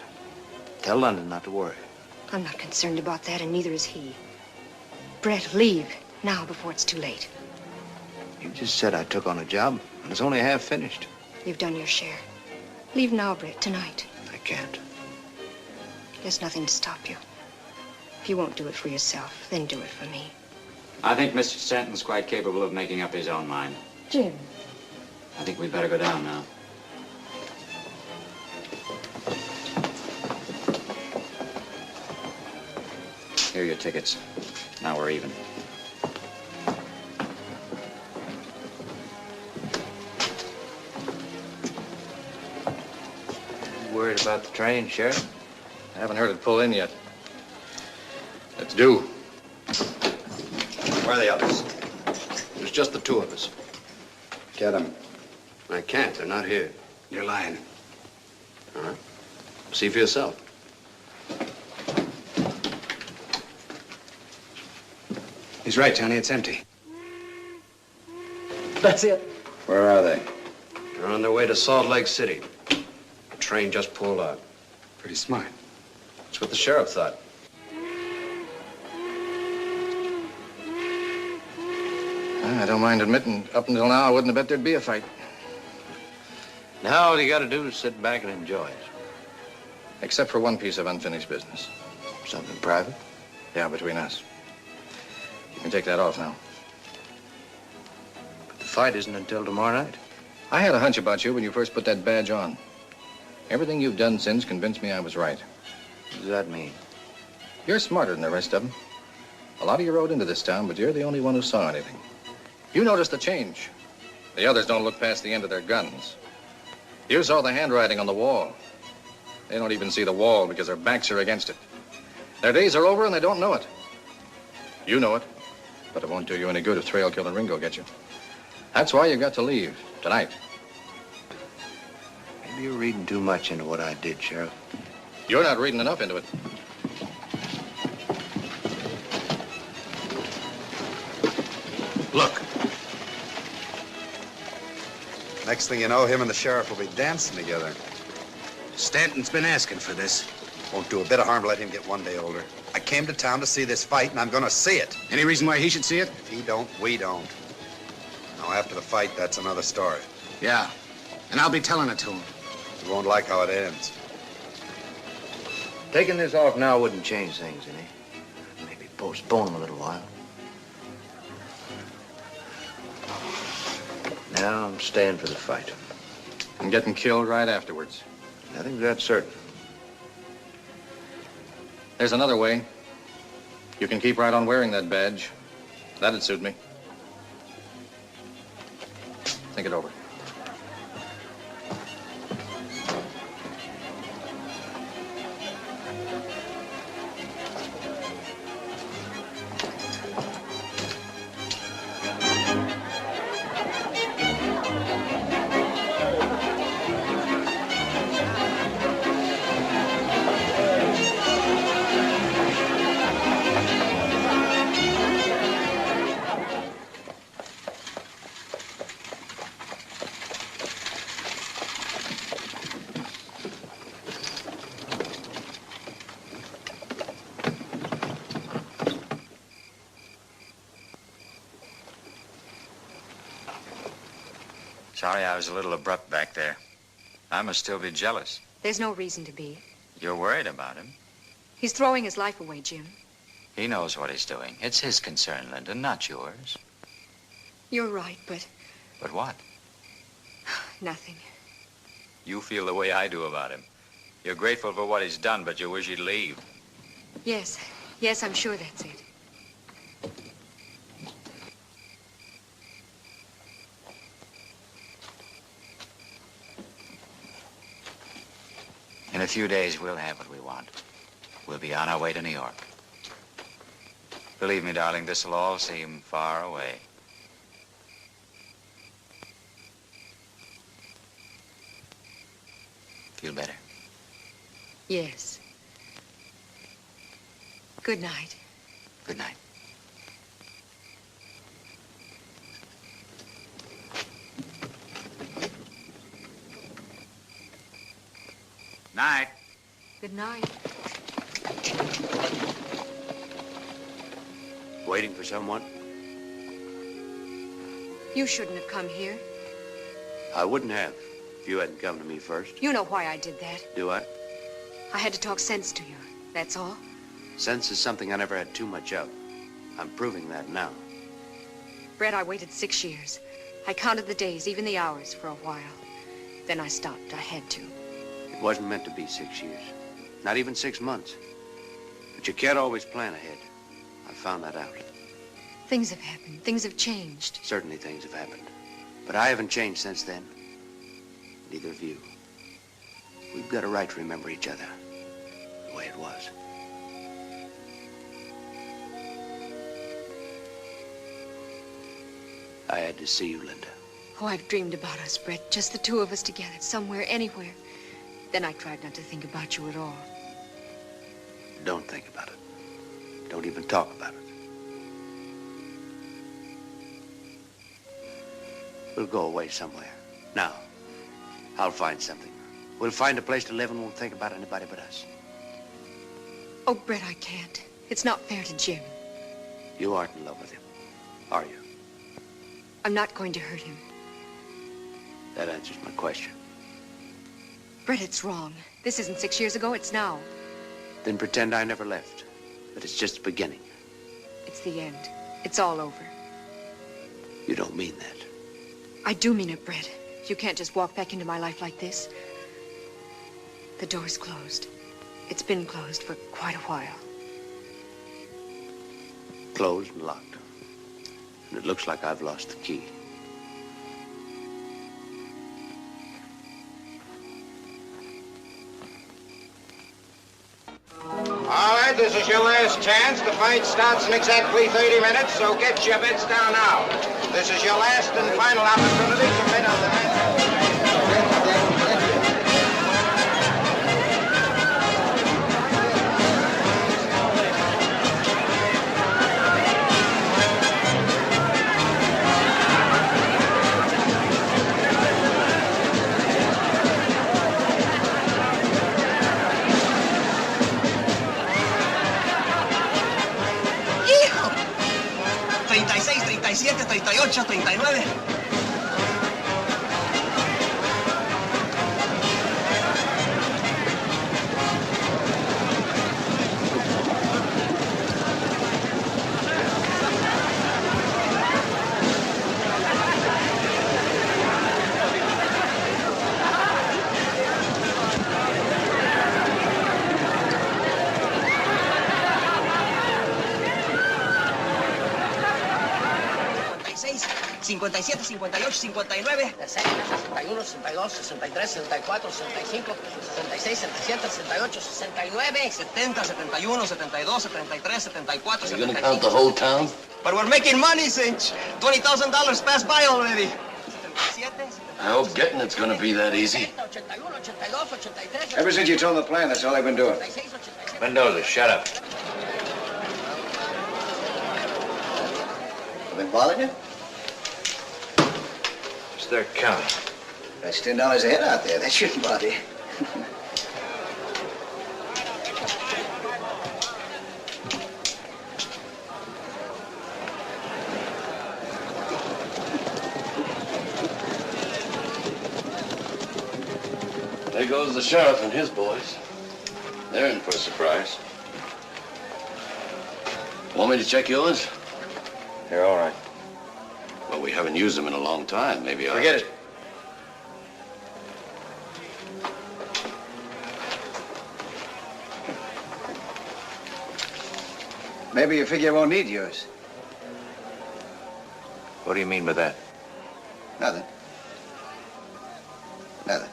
Tell London not to worry. I'm not concerned about that, and neither is he. Brett, leave now before it's too late. You just said I took on a job, and it's only half finished. You've done your share. Leave now, Brett, tonight. I can't. There's nothing to stop you. If you won't do it for yourself, then do it for me. I think Mr. Stanton's quite capable of making up his own mind. Jim. I think we'd better go down now. Here are your tickets. Now we're even. You worried about the train, Sheriff? I haven't heard it pull in yet. Let's do. Where are the others? There's just the two of us. Get them. I can't. They're not here. You're lying. All right. See for yourself. He's right, Johnny. It's empty. That's it. Where are they? They're on their way to Salt Lake City. The train just pulled out. Pretty smart. That's what the sheriff thought. I don't mind admitting, up until now, I wouldn't have bet there'd be a fight. Now all you got to do is sit back and enjoy it. Except for one piece of unfinished business. Something private? Yeah, between us. You can take that off now. But the fight isn't until tomorrow night. I had a hunch about you when you first put that badge on. Everything you've done since convinced me I was right. What does that mean? You're smarter than the rest of them. A lot of you rode into this town, but you're the only one who saw anything. You noticed the change. The others don't look past the end of their guns. You saw the handwriting on the wall. They don't even see the wall because their backs are against it. Their days are over and they don't know it. You know it, but it won't do you any good if Thrailkill and Ringo get you. That's why you got to leave tonight. Maybe you're reading too much into what I did, Sheriff. You're not reading enough into it. Look. Next thing you know, him and the sheriff will be dancing together. Stanton's been asking for this. Won't do a bit of harm to let him get one day older. I came to town to see this fight, and I'm gonna see it. Any reason why he should see it? If he don't, we don't. Now, after the fight, that's another story. Yeah, and I'll be telling it to him. You won't like how it ends. Taking this off now wouldn't change things any. Maybe postpone them a little while. Now I'm staying for the fight. And getting killed right afterwards. Nothing's that certain. There's another way. You can keep right on wearing that badge. That'd suit me. Think it over. Sorry I was a little abrupt back there. I must still be jealous. There's no reason to be. You're worried about him. He's throwing his life away, Jim. He knows what he's doing. It's his concern, Linda, not yours. You're right, but But what? nothing. You feel the way I do about him. You're grateful for what he's done, but you wish he'd leave. Yes. Yes, I'm sure that's it. In a few days, we'll have what we want. We'll be on our way to New York. Believe me, darling, this'll all seem far away. Feel better? Yes. Good night. Good night. Night. Good night. Waiting for someone? You shouldn't have come here. I wouldn't have if you hadn't come to me first. You know why I did that. Do I? I had to talk sense to you. That's all. Sense is something I never had too much of. I'm proving that now. Brett, I waited 6 years. I counted the days, even the hours, for a while. Then I stopped. I had to. It wasn't meant to be 6 years. Not even 6 months. But you can't always plan ahead. I found that out. Things have happened. Things have changed. Certainly things have happened. But I haven't changed since then. Neither have you. We've got a right to remember each other the way it was. I had to see you, Linda. Oh, I've dreamed about us, Brett. Just the two of us together, somewhere, anywhere. Then I tried not to think about you at all. Don't think about it. Don't even talk about it. We'll go away somewhere. Now. I'll find something. We'll find a place to live and won't think about anybody but us. Oh, Brett, I can't. It's not fair to Jim. You aren't in love with him, are you? I'm not going to hurt him. That answers my question. Brett, it's wrong. This isn't 6 years ago, it's now. Then pretend I never left. But it's just the beginning. It's the end. It's all over. You don't mean that. I do mean it, Brett. You can't just walk back into my life like this. The door's closed. It's been closed for quite a while. Closed and locked. And it looks like I've lost the key. All right, this is your last chance. The fight starts in exactly 30 minutes, so get your bets down now. This is your last and final opportunity to bet on the match. ¡Hijo! 36, 37, 38, 39. ...57, 58, 59... 61, 62, 63, 64, 65, 66, 67, 68, 69... 70, 71, 72, 73, 74... You're gonna count the whole town? But we're making money, Cinch. $20,000 passed by already. I hope getting it's gonna be that easy. Ever since you told the plan, that's all I've been doing. Mendoza, shut up. I've been bothering you? It's their count. That's $10 a head out there. That shouldn't bother you. There goes the sheriff and his boys. They're in for a surprise. Want me to check yours? They're all right. Well, we haven't used them in a long time. Maybe I'll... Forget it. Maybe you figure you won't need yours. What do you mean by that? Nothing. Nothing.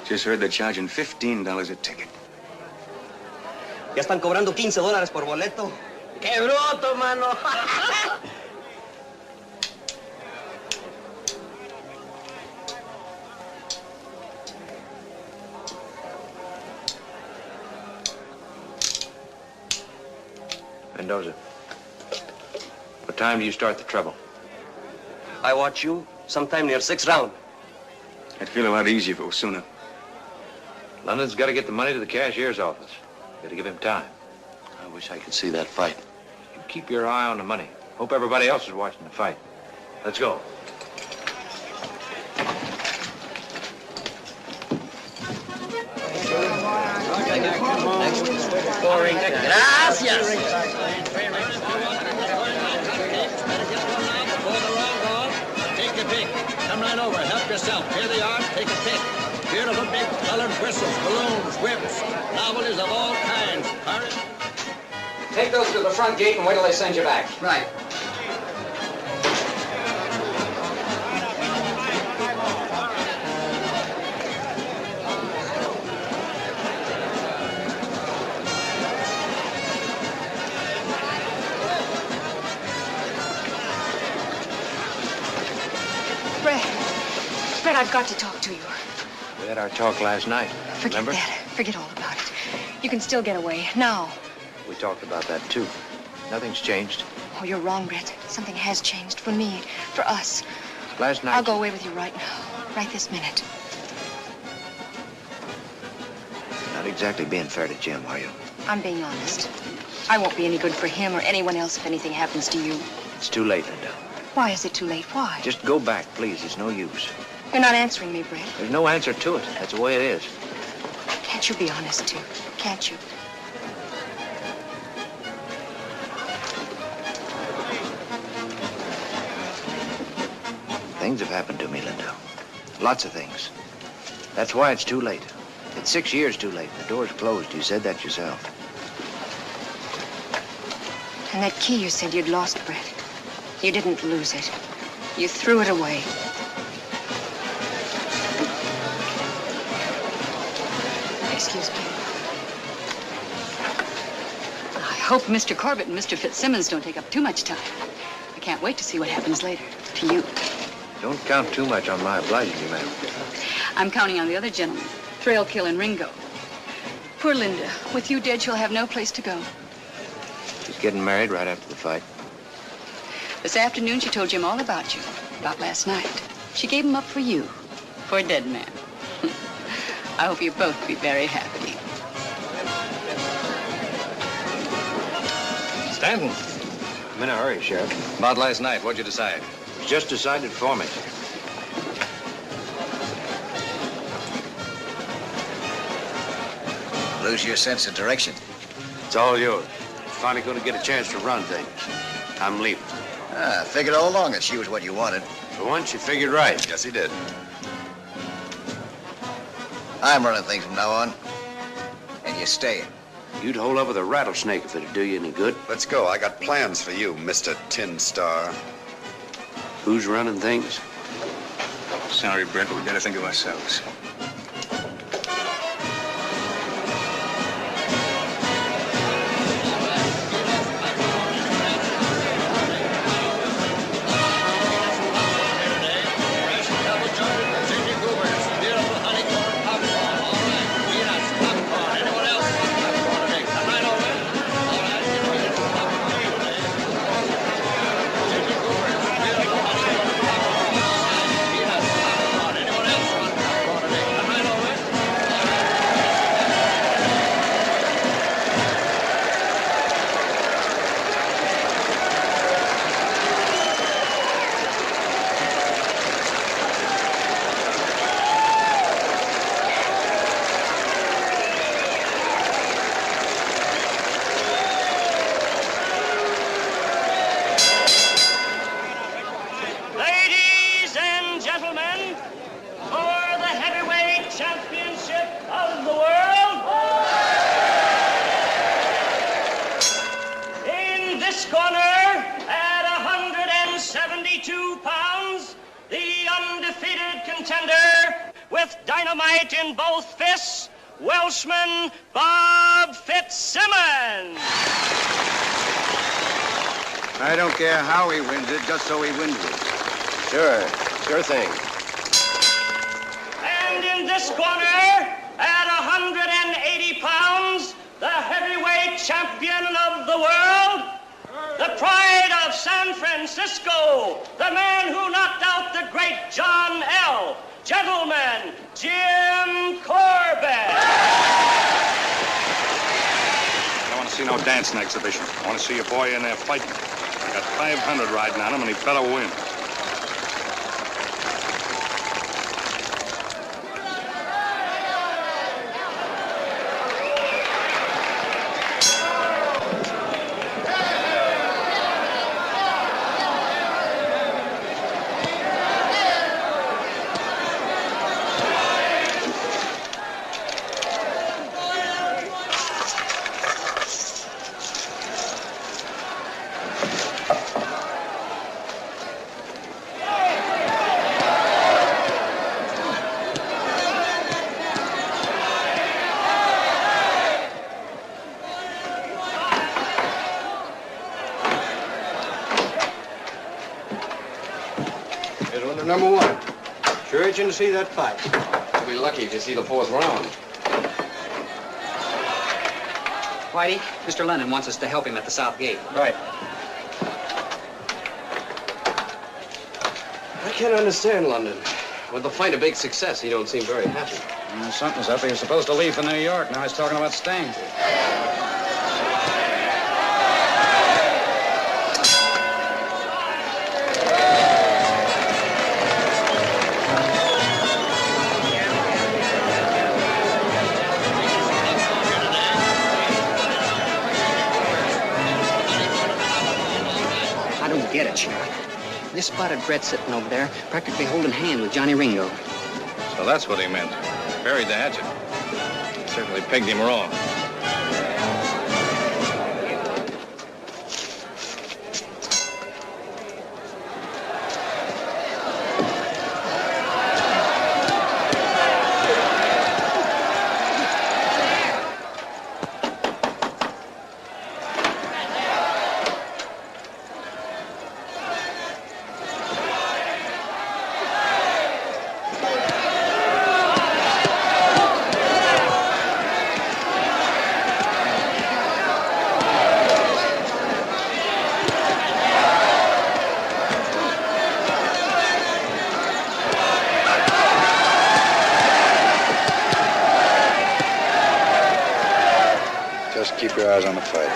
Just heard they're charging $15 a ticket. Ya están cobrando $15 por boleto. ¡Qué bruto, mano! Mendoza, what time do you start the trouble? I watch you sometime near 6th round. I'd feel a lot easier if it was sooner. London's got to get the money to the cashier's office. Got to give him time. I wish I could see that fight. You keep your eye on the money. Hope everybody else is watching the fight. Let's go. Gracias. Take a pick. Come right over. Help yourself. Clear the yard. Take a pick. Beautiful big colored whistles, balloons, whips, novelties of all kinds. Hurry. Take those to the front gate and wait till they send you back. Right. Fred, I've got to talk to you. We had our talk last night. Forget Remember? that. Forget all about it. You can still get away. Now. We talked about that, too. Nothing's changed. Oh, you're wrong, Brett. Something has changed for me, for us. Last night... I'll go away with you right now. Right this minute. Not exactly being fair to Jim, are you? I'm being honest. I won't be any good for him or anyone else if anything happens to you. It's too late, Linda. Why is it too late? Why? Just go back, please. It's no use. You're not answering me, Brett. There's no answer to it. That's the way it is. Can't you be honest, too? Can't you? Things have happened to me, Linda. Lots of things. That's why it's too late. It's 6 years too late. The door's closed. You said that yourself. And that key you said you'd lost, Brett. You didn't lose it. You threw it away. Excuse me. I hope Mr. Corbett and Mr. Fitzsimmons don't take up too much time. I can't wait to see what happens later to you. Don't count too much on my obliging you, ma'am. I'm counting on the other gentlemen, Trailkill and Ringo. Poor Linda. With you dead, she'll have no place to go. She's getting married right after the fight. This afternoon, she told Jim all about you, about last night. She gave him up for you, for a dead man. I hope you both be very happy. Stanton. I'm in a hurry, Sheriff. About last night, what'd you decide? It was just decided for me. Lose your sense of direction? It's all yours. Finally going to get a chance to run things. I'm leaving. Ah, figured all along that she was what you wanted. For once, you figured right. Yes, he did. I'm running things from now on. And you're staying. You'd hold up with a rattlesnake if it'd do you any good. Let's go. I got plans for you, Mr. Tin Star. Who's running things? Sorry, Brett, but we gotta think of ourselves. with dynamite in both fists, Welshman Bob Fitzsimmons. I don't care how he wins it, just so he wins it. Sure thing. And in this corner, at 180 pounds, the heavyweight champion of the world, the pride of San Francisco, the man who knocked out the great John L. Gentlemen, Jim Corbett. I don't want to see no dancing exhibition. I want to see a boy in there fighting. I got 500 riding on him, and he better win. Number one. Sure itching to see that fight. You'll be lucky if you see the fourth round. Whitey, Mr. London wants us to help him at the south gate. Right. I can't understand London. With the fight a big success, he don't seem very happy. Something's up. He was supposed to leave for New York. Now he's talking about staying. I don't get it, Sheriff. This spotted Brett sitting over there, practically holding hand with Johnny Ringo. So that's what he meant. Buried the hatchet. Certainly pegged him wrong. Just keep your eyes on the fight.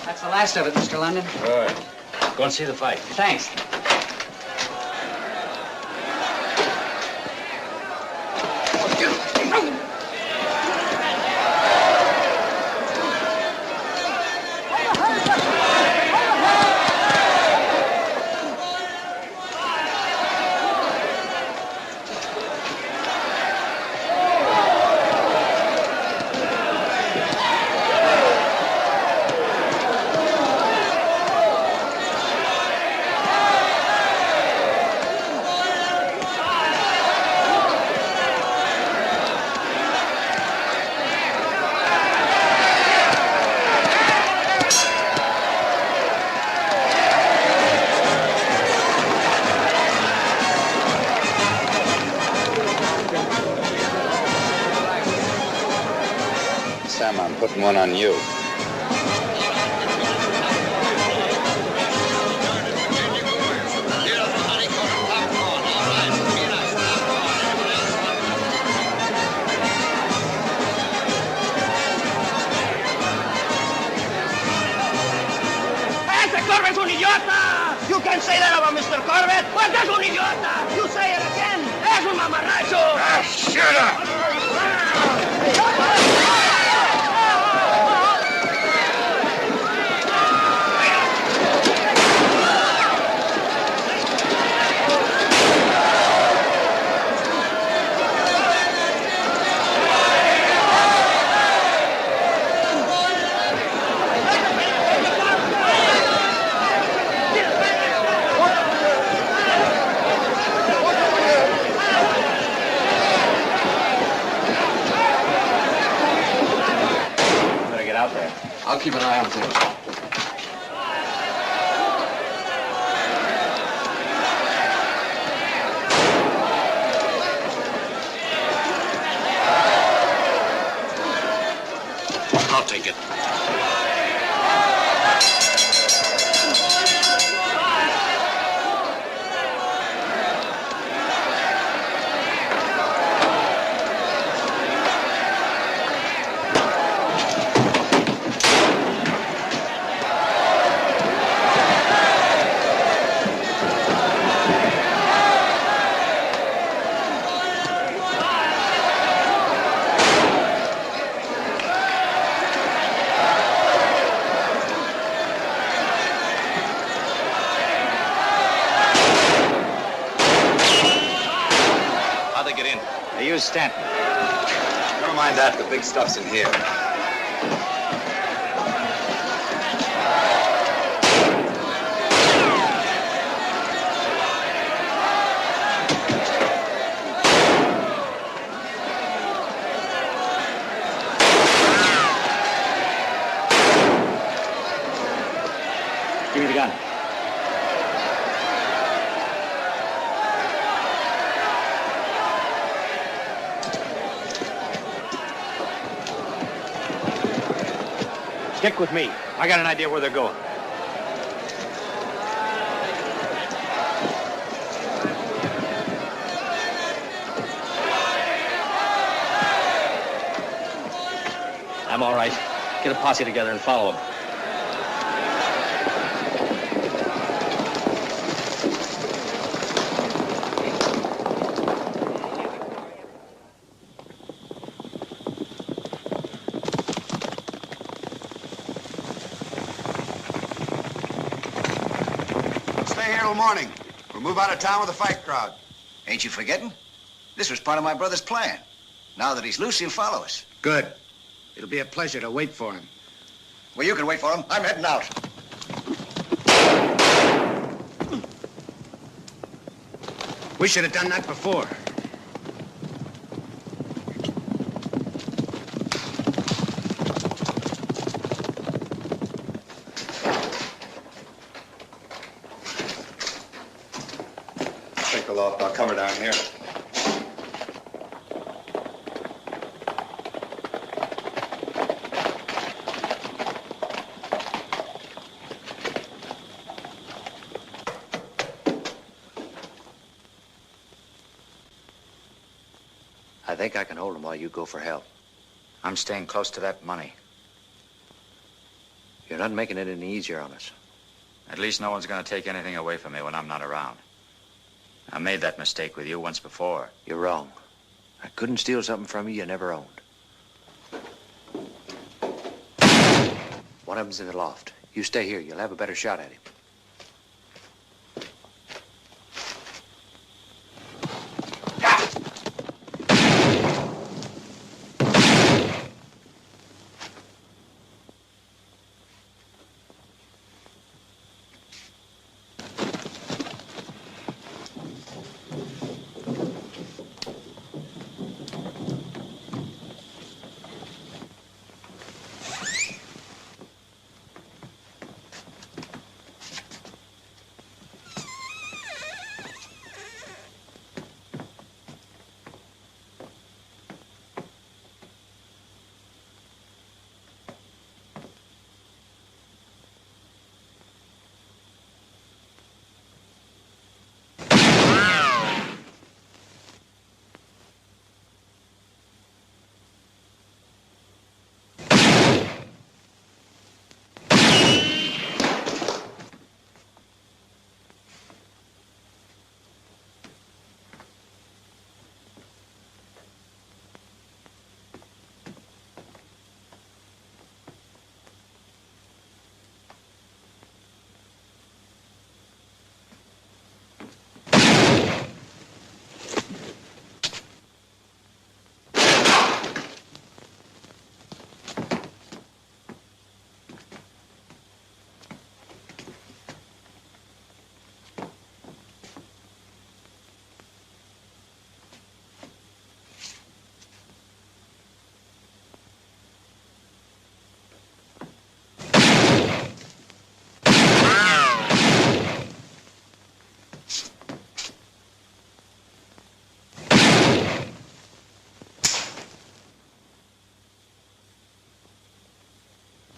That's the last of it, Mr. London. All right. Go and see the fight. Thanks. putting one on you. ¡Ese Corbett es un idiota! You can say that about Mr. Corbett. Pues es un idiota. You say it again. Es un mamarracho. Ah, shut up! I'll keep an eye on things. I'll take it. Stanton. Never mind that. The big stuff's in here. Give me the gun. Stick with me. I got an idea where they're going. I'm all right. Get a posse together and follow them. Morning. We'll move out of town with a fight crowd. Ain't you forgetting? This was part of my brother's plan. Now that he's loose, he'll follow us. Good. It'll be a pleasure to wait for him. Well, you can wait for him. I'm heading out. We should have done that before. I'll cover down here. I think I can hold him while you go for help. I'm staying close to that money. You're not making it any easier on us. At least no one's going to take anything away from me when I'm not around. I made that mistake with you once before. You're wrong. I couldn't steal something from you you never owned. One of them's in the loft. You stay here. You'll have a better shot at him.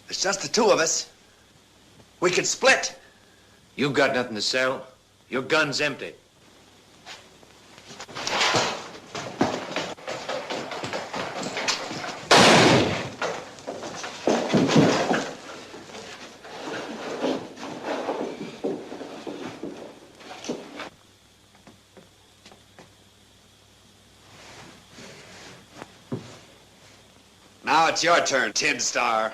It's just the two of us. We could split. You got nothing to sell. Your gun's empty. Now it's your turn, Tin Star.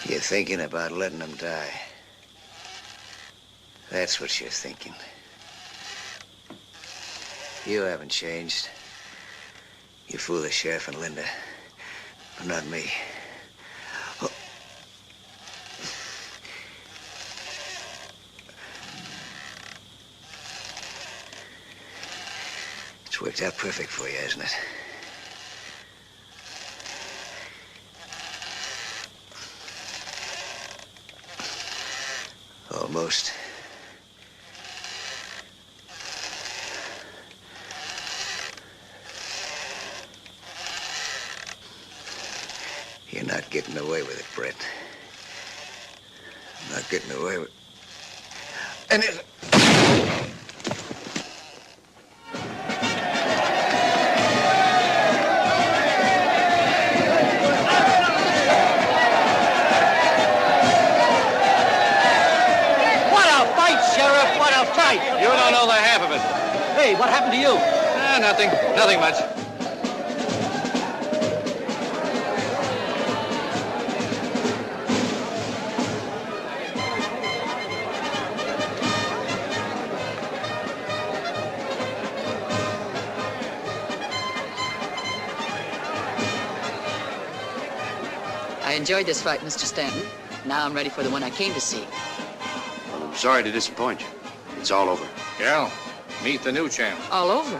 You're thinking about letting them die. That's what you're thinking. You haven't changed. You fool the sheriff and Linda, but not me. Oh. It's worked out perfect for you, hasn't it? Almost. You're not getting away with it, Brett. Not getting away with... And it... You don't know the half of it. Hey, what happened to you? Nothing. Nothing much. I enjoyed this fight, Mr. Stanton. Now I'm ready for the one I came to see. Well, I'm sorry to disappoint you. It's all over. Yeah, meet the new champ. All over?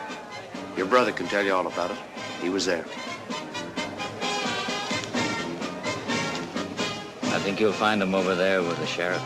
Your brother can tell you all about it. He was there. I think you'll find him over there with the sheriff.